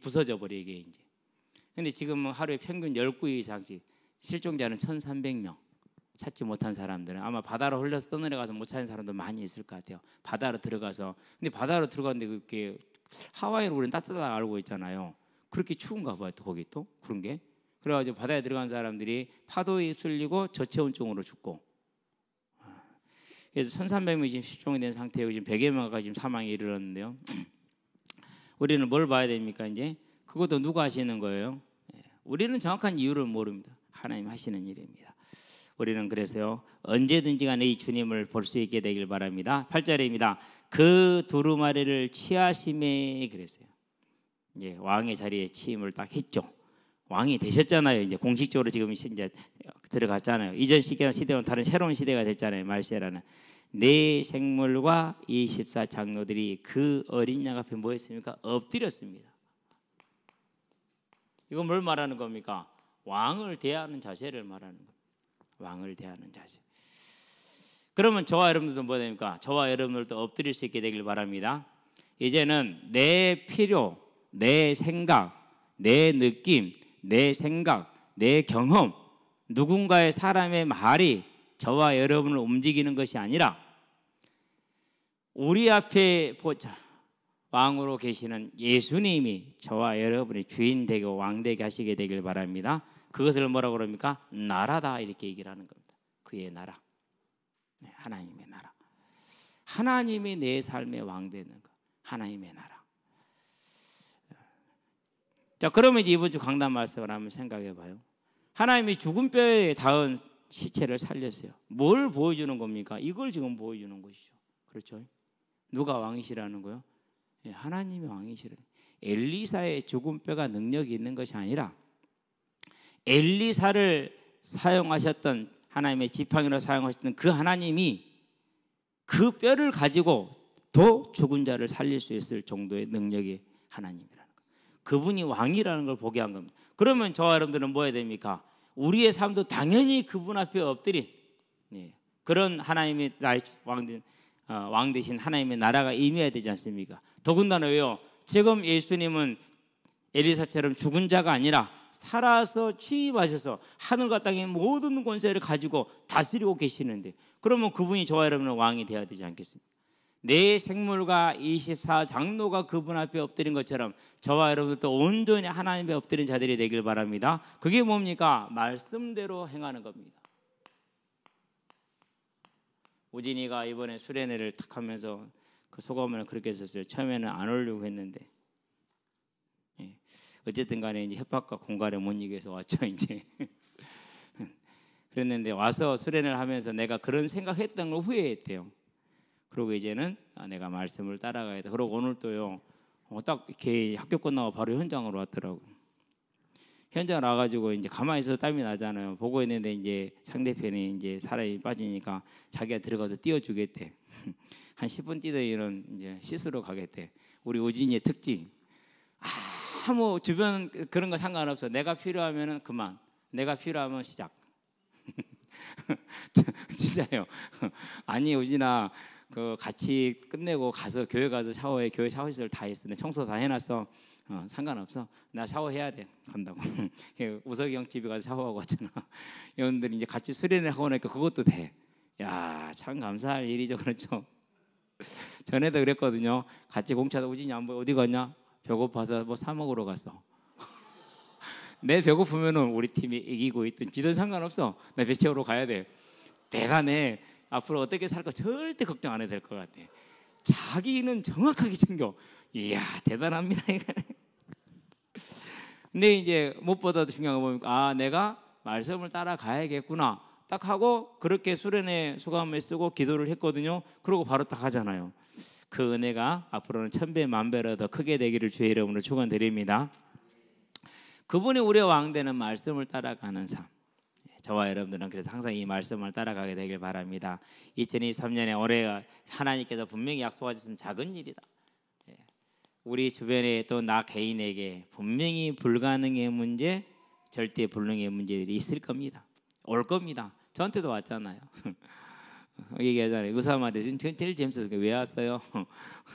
부서져 버려 이게 이제. 근데 지금 하루에 평균 10구이 이상씩, 실종자는 1,300명. 찾지 못한 사람들은 아마 바다로 흘려서 떠내려가서 못 찾은 사람도 많이 있을 것 같아요. 바다로 들어가서. 근데 바다로 들어갔는데 그게 하와이는 우리는 따뜻하다고 알고 있잖아요. 그렇게 추운가 봐요. 또 거기 또 그런 게. 그래가지고 바다에 들어간 사람들이 파도에 휩쓸리고 저체온증으로 죽고. 그래서 1,300명이 지금 실종이 된 상태이고 지금 100여 명까지 지금 사망에 이르렀는데요. 우리는 뭘 봐야 됩니까? 이제 그것도 누가 하시는 거예요? 우리는 정확한 이유를 모릅니다. 하나님 하시는 일입니다. 우리는 그래서요, 언제든지 간에 이 주님을 볼 수 있게 되길 바랍니다. 8절입니다. 그 두루마리를 취하심에 그랬어요. 이제 왕의 자리에 취임을 딱 했죠. 왕이 되셨잖아요. 이제 공식적으로 지금 이제 들어갔잖아요. 이전 시대와는 다른 새로운 시대가 됐잖아요. 말세라는. 네 생물과 24 장로들이 그 어린 양 앞에 뭐 했습니까? 엎드렸습니다. 이건 뭘 말하는 겁니까? 왕을 대하는 자세를 말하는 겁니다. 왕을 대하는 자세. 그러면 저와 여러분들도 뭐 됩니까? 저와 여러분들도 엎드릴 수 있게 되길 바랍니다. 이제는 내 필요, 내 생각, 내 느낌, 내 생각, 내 경험, 누군가의 사람의 말이 저와 여러분을 움직이는 것이 아니라 우리 앞에 보자 왕으로 계시는 예수님이 저와 여러분의 주인 되고 왕 되게 하시게 되길 바랍니다. 그것을 뭐라고 그럽니까? 나라다 이렇게 얘기를 하는 겁니다. 그의 나라, 하나님의 나라. 하나님이 내 삶의 왕 되는 것, 하나님의 나라. 자, 그러면 이제 이번 주 강단 말씀을 한번 생각해 봐요. 하나님이 죽은 뼈에 닿은 시체를 살렸어요. 뭘 보여주는 겁니까? 이걸 지금 보여주는 것이죠. 그렇죠? 누가 왕이시라는 거요? 하나님이 왕이시라는. 엘리사의 죽은 뼈가 능력이 있는 것이 아니라 엘리사를 사용하셨던, 하나님의 지팡이로 사용하셨던 그 하나님이 그 뼈를 가지고 더 죽은 자를 살릴 수 있을 정도의 능력이 하나님이라는 거예요. 그분이 왕이라는 걸 보게 한 겁니다. 그러면 저와 여러분들은 뭐 해야 됩니까? 우리의 삶도 당연히 그분 앞에 엎드린 그런 하나님의 왕 되신 하나님의 나라가 임해야 되지 않습니까? 더군다나 왜요? 지금 예수님은 엘리사처럼 죽은 자가 아니라 살아서 취임하셔서 하늘과 땅의 모든 권세를 가지고 다스리고 계시는데, 그러면 그분이 저와 여러분은 왕이 되어야 되지 않겠습니까? 네 생물과 24 장로가 그분 앞에 엎드린 것처럼 저와 여러분들도 온전히 하나님에 엎드린 자들이 되길 바랍니다. 그게 뭡니까? 말씀대로 행하는 겁니다. 우진이가 이번에 수련회를 탁 하면서 그 소감을 그렇게 했었어요. 처음에는 안 오려고 했는데 어쨌든 간에 이제 협박과 공갈에 못 이겨서 왔죠 이제. 그랬는데 와서 수련을 하면서 내가 그런 생각했던 걸 후회했대요. 그리고 이제는 내가 말씀을 따라가야 돼. 그리고 오늘 또요 딱 이렇게 학교 끝나고 바로 현장으로 왔더라고. 현장을 와가지고 이제 가만히 있어도 땀이 나잖아요. 보고 있는데 이제 상대편이 이제 사람이 빠지니까 자기가 들어가서 띄워주겠대. 한 10분 뛰더니는 이제 씻으러 가겠대. 우리 우진이의 특징. 아무 주변 그런 거 상관없어. 내가 필요하면은 그만. 내가 필요하면 시작. 진짜요. 아니 우진아, 그 같이 끝내고 가서 교회 가서 샤워해. 교회 샤워시설 다 했어. 내 청소 다 해놨어. 상관없어. 나 샤워해야 돼. 간다고. 우석이 형 집에 가서 샤워하고 왔잖아. 여러분들이 이제 같이 수련을 하고 나니까 그것도 돼. 야, 참 감사할 일이죠. 그렇죠. 전에도 그랬거든요. 같이 공차다. 우진이 안 보여. 어디 갔냐? 배고파서 뭐 사 먹으러 갔어. 내 배고프면은 우리 팀이 이기고 있든 지든 상관없어. 나 배 채우러 가야 돼. 대단해. 앞으로 어떻게 살까 절대 걱정 안 해도 될 것 같아. 자기는 정확하게 챙겨. 이야, 대단합니다. 근데 이제 무엇보다도 중요한 거 보니까 내가 말씀을 따라가야겠구나 딱 하고 그렇게 수련회 소감을 쓰고 기도를 했거든요. 그러고 바로 딱 하잖아요. 그 은혜가 앞으로는 천배 만배로 더 크게 되기를 주의 이름으로 축원드립니다. 그분이 우리의 왕되는 말씀을 따라가는 삶. 저와 여러분들은 그래서 항상 이 말씀을 따라가게 되길 바랍니다. 2023년에 올해가 하나님께서 분명히 약속하셨으면 작은 일이다. 우리 주변에 또 나 개인에게 분명히 불가능의 문제, 절대 불능의 문제들이 있을 겁니다. 올 겁니다. 저한테도 왔잖아요. 얘기하잖아요. 의사 말이 제일 재밌었어요. 왜 왔어요?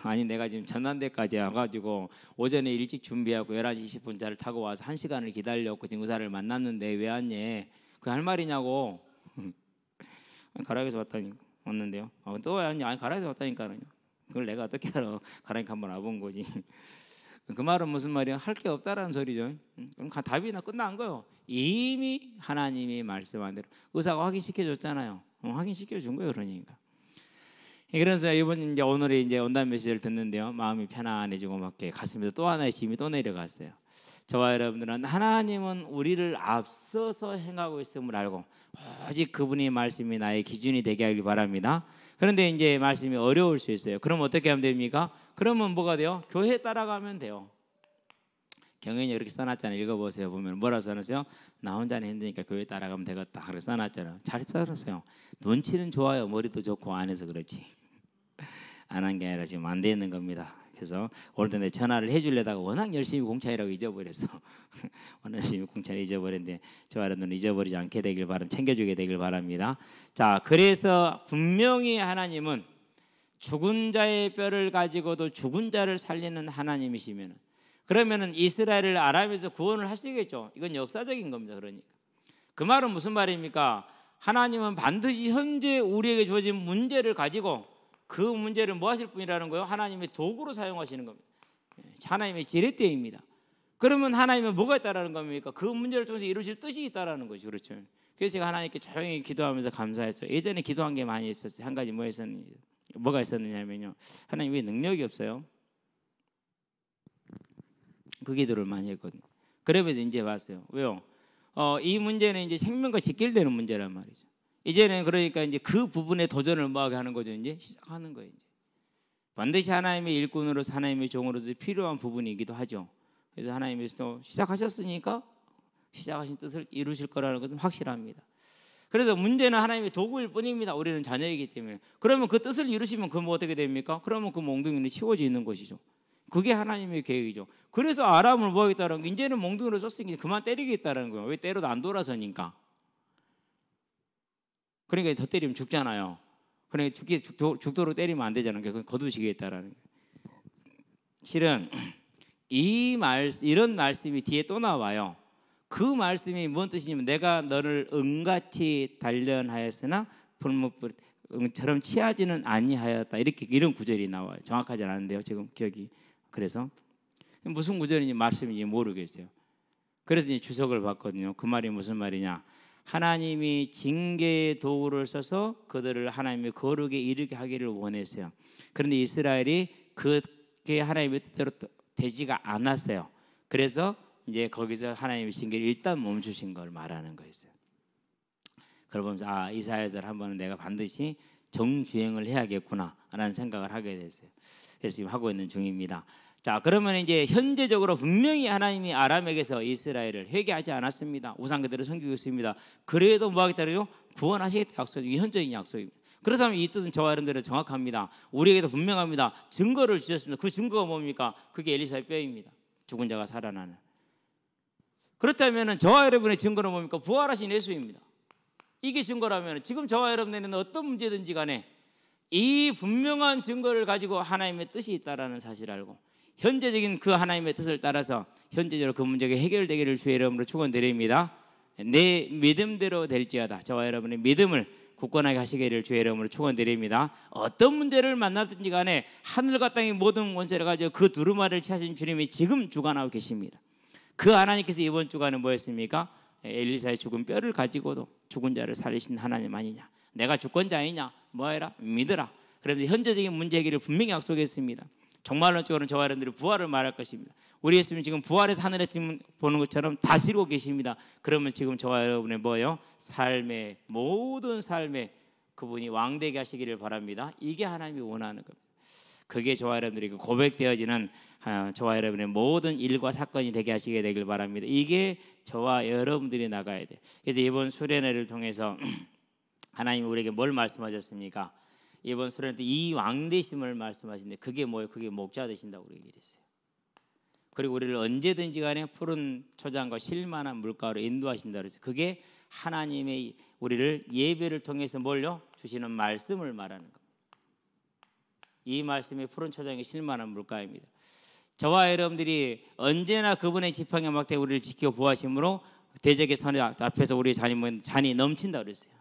아니 내가 지금 전남대까지 와가지고 오전에 일찍 준비하고 11시 20분짜리를 타고 와서 1시간을 기다렸고 지금 의사를 만났는데 왜 왔니? 그 할 말이냐고. 가락에서 왔는데요. 또 왔니? 아니 가락에서 왔다니까요. 그걸 내가 어떻게 알아? 가라니까 한번 와본 거지. 그 말은 무슨 말이야? 할 게 없다라는 소리죠. 그럼 답이나 끝난 거예요. 이미 하나님이 말씀한 대로 의사가 확인시켜줬잖아요. 확인시켜준 거예요, 그러니까. 그래서 이번 이제 오늘의 이제 온단 메시지를 듣는데요, 마음이 편안해지고 막 가슴에서 또 하나의 짐이 또 내려갔어요. 저와 여러분들은 하나님은 우리를 앞서서 행하고 있음을 알고 오직 그분의 말씀이 나의 기준이 되게 하길 바랍니다. 그런데 이제 말씀이 어려울 수 있어요. 그럼 어떻게 하면 됩니까? 그러면 뭐가 돼요? 교회 따라가면 돼요. 경연이 이렇게 써놨잖아요. 읽어보세요. 보면 뭐라고 써놨어요? 나 혼자는 힘드니까 교회 따라가면 되겠다. 그렇게 써놨잖아요. 잘 써놨어요. 눈치는 좋아요. 머리도 좋고 안 해서 그렇지. 안 한 게 아니라 지금 안 돼 있는 겁니다. 그래서 오늘도 내 전화를 해주려다가 워낙 열심히 공차이라고 잊어버렸어. 워낙 열심히 공차를 잊어버렸는데 저와 여러분은 잊어버리지 않게 되길 바랍니다. 챙겨주게 되길 바랍니다. 자, 그래서 분명히 하나님은 죽은 자의 뼈를 가지고도 죽은 자를 살리는 하나님이시면 그러면은 이스라엘을 아람에서 구원을 하시겠죠. 이건 역사적인 겁니다. 그러니까 그 말은 무슨 말입니까? 하나님은 반드시 현재 우리에게 주어진 문제를 가지고 그 문제를 뭐 하실 분이라는 거예요? 하나님의 도구로 사용하시는 겁니다. 하나님의 지렛대입니다. 그러면 하나님은 뭐가 있다라는 겁니까? 그 문제를 통해서 이루실 뜻이 있다라는 거죠. 그렇죠. 그래서 제가 하나님께 조용히 기도하면서 감사했어요. 예전에 기도한 게 많이 있었어요. 한 가지 뭐가 있었느냐면요, 하나님 왜 능력이 없어요? 그 기도를 많이 했거든요. 그러면서 이제 봤어요. 왜요? 이 문제는 이제 생명과 직결되는 문제란 말이죠. 이제는 그러니까 이제 그 부분에 도전을 뭐하게 하는 거죠. 이제 시작하는 거예요. 이제 반드시 하나님의 일꾼으로서 하나님의 종으로서 필요한 부분이기도 하죠. 그래서 하나님께서 시작하셨으니까 시작하신 뜻을 이루실 거라는 것은 확실합니다. 그래서 문제는 하나님의 도구일 뿐입니다. 우리는 자녀이기 때문에. 그러면 그 뜻을 이루시면 그럼 어떻게 됩니까? 그러면 그 몽둥이는 치워져 있는 것이죠. 그게 하나님의 계획이죠. 그래서 아람을 뭐 하겠다는 거, 이제는 몽둥이로 썼으니까 그만 때리겠다는 거예요. 왜 때려도 안 돌아서니까. 그러니까 더 때리면 죽잖아요. 그러니까 죽도록 때리면 안 되잖아요. 그건 거두시겠다라는 거예요. 실은 이런 말씀이 뒤에 또 나와요. 그 말씀이 뭔 뜻이냐면 내가 너를 은같이 단련하였으나 불목처럼 취하지는 아니하였다. 이런 구절이 나와요. 정확하지 않은데요. 지금 기억이. 그래서 무슨 구절인지 말씀인지 모르겠어요. 그래서 이제 주석을 봤거든요. 그 말이 무슨 말이냐? 하나님이 징계의 도구를 써서 그들을 하나님의 거룩에 이르게 하기를 원했어요. 그런데 이스라엘이 그게 하나님의 뜻대로 되지가 않았어요. 그래서 이제 거기서 하나님의 징계를 일단 멈추신 걸 말하는 거였어요. 그걸 보면서 이사야서를 한번은 내가 반드시 정주행을 해야겠구나라는 생각을 하게 됐어요. 그래서 지금 하고 있는 중입니다. 자, 그러면 이제 현재적으로 분명히 하나님이 아람에게서 이스라엘을 회개하지 않았습니다. 우상 그대로 섬기고 있습니다. 그래도 뭐 하겠다고요? 구원하시겠다 약속이 이게 현저인 약속입니다. 그렇다면 이 뜻은 저와 여러분들은 정확합니다. 우리에게도 분명합니다. 증거를 주셨습니다. 그 증거가 뭡니까? 그게 엘리사의 뼈입니다. 죽은 자가 살아나는. 그렇다면 저와 여러분의 증거는 뭡니까? 부활하신 예수입니다. 이게 증거라면 지금 저와 여러분에게는 어떤 문제든지 간에 이 분명한 증거를 가지고 하나님의 뜻이 있다는 사실을 알고 현재적인 그 하나님의 뜻을 따라서 현재적으로 그 문제가 해결되기를 주의 이름으로 축원드립니다. 내 믿음대로 될지어다. 저와 여러분의 믿음을 굳건하게 하시기를 주의 이름으로 축원드립니다. 어떤 문제를 만나든지 간에 하늘과 땅의 모든 권세를 가지고 그 두루마리를 취하신 주님이 지금 주관하고 계십니다. 그 하나님께서 이번 주간에 뭐였습니까? 엘리사의 죽은 뼈를 가지고도 죽은 자를 살리신 하나님 아니냐? 내가 주권자이냐? 뭐해라? 믿으라. 그런데 현재적인 문제 해결을 분명히 약속했습니다. 정말론적으로는 저와 여러분들이 부활을 말할 것입니다. 우리 예수님 지금 부활해서 하늘에 보는 것처럼 다스리고 계십니다. 그러면 지금 저와 여러분의 뭐예요? 삶의 모든 삶에 그분이 왕되게 하시기를 바랍니다. 이게 하나님이 원하는 겁니다. 그게 저와 여러분들이 고백되어지는 저와 여러분의 모든 일과 사건이 되게 하시게 되길 바랍니다. 이게 저와 여러분들이 나가야 돼. 그래서 이번 수련회를 통해서 하나님이 우리에게 뭘 말씀하셨습니까? 이번 수련회 때 이 왕되심을 말씀하시는데 그게 뭐예요? 그게 목자 되신다고 우리에게 그랬어요. 그리고 우리를 언제든지 간에 푸른 초장과 쉴만한 물가로 인도하신다고 그랬어요. 그게 하나님의 우리를 예배를 통해서 뭘요? 주시는 말씀을 말하는 겁니다. 이 말씀이 푸른 초장에 쉴만한 물가입니다. 저와 여러분들이 언제나 그분의 지팡이 막대 우리를 지켜 보하심으로 대적의 선 앞에서 우리 잔이 넘친다 그랬어요.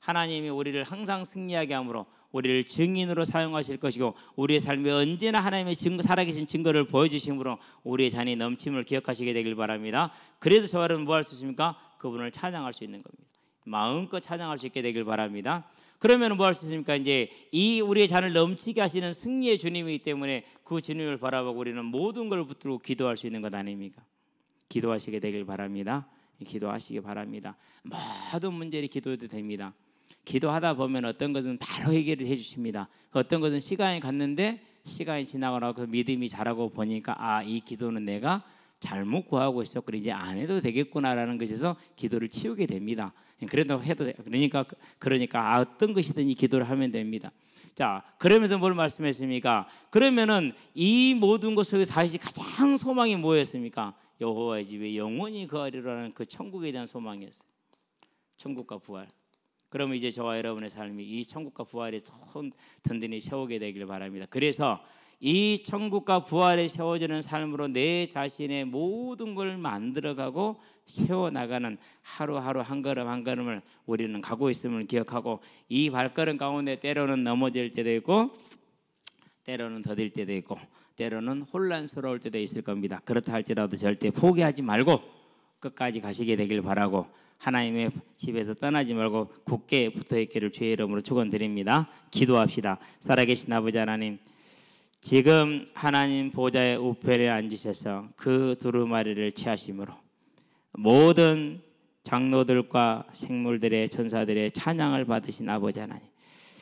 하나님이 우리를 항상 승리하게 함으로 우리를 증인으로 사용하실 것이고 우리의 삶에 언제나 하나님의 살아계신 증거를 보여주심으로 우리의 잔이 넘침을 기억하시게 되길 바랍니다. 그래서 저와 여러분 뭐 할 수 있습니까? 그분을 찬양할 수 있는 겁니다. 마음껏 찬양할 수 있게 되길 바랍니다. 그러면 뭐 할 수 있습니까? 이제 이 우리의 잔을 넘치게 하시는 승리의 주님이기 때문에 그 주님을 바라보고 우리는 모든 걸 붙들고 기도할 수 있는 것 아닙니까? 기도하시게 되길 바랍니다. 기도하시기 바랍니다. 모든 문제를 기도해도 됩니다. 기도하다 보면 어떤 것은 바로 해결을 해주십니다. 어떤 것은 시간이 갔는데 시간이 지나고 나서 그 믿음이 자라고 보니까 이 기도는 내가 잘못 구하고 있었고 이제 안 해도 되겠구나라는 것에서 기도를 치우게 됩니다. 그래도 해도 돼. 그러니까 어떤 것이든지 기도를 하면 됩니다. 자, 그러면서 뭘 말씀했습니까? 그러면은 이 모든 것 속에 다윗이 가장 소망이 뭐였습니까? 여호와의 집에 영원히 거하리라는 그 천국에 대한 소망이었어요. 천국과 부활. 그러면 이제 저와 여러분의 삶이 이 천국과 부활에 든든히 세우게 되길 바랍니다. 그래서 이 천국과 부활에 세워지는 삶으로 내 자신의 모든 걸 만들어가고 세워나가는 하루하루 한 걸음 한 걸음을 우리는 가고 있음을 기억하고 이 발걸음 가운데 때로는 넘어질 때도 있고 때로는 더딜 때도 있고 때로는 혼란스러울 때도 있을 겁니다. 그렇다 할지라도 절대 포기하지 말고 끝까지 가시게 되길 바라고 하나님의 집에서 떠나지 말고 굳게 붙어있기를 주의 이름으로 축원드립니다. 기도합시다. 살아계신 아버지 하나님, 지금 하나님 보좌의 우편에 앉으셔서 그 두루마리를 취하심으로 모든 장로들과 생물들의 천사들의 찬양을 받으신 아버지 하나님,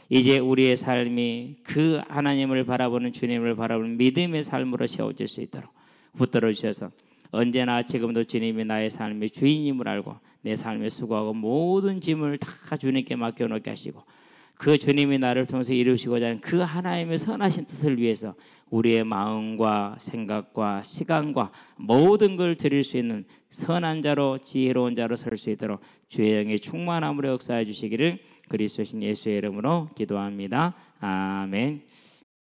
이제 우리의 삶이 그 하나님을 바라보는 주님을 바라보는 믿음의 삶으로 세워질 수 있도록 붙들어 주셔서 언제나 지금도 주님이 나의 삶의 주인임을 알고 내 삶에 수고하고 모든 짐을 다 주님께 맡겨놓게 하시고 그 주님이 나를 통해서 이루시고자 하는 그 하나님의 선하신 뜻을 위해서 우리의 마음과 생각과 시간과 모든 걸 드릴 수 있는 선한 자로 지혜로운 자로 설 수 있도록 주의 영의 충만함으로 역사해 주시기를 그리스도신 예수의 이름으로 기도합니다. 아멘.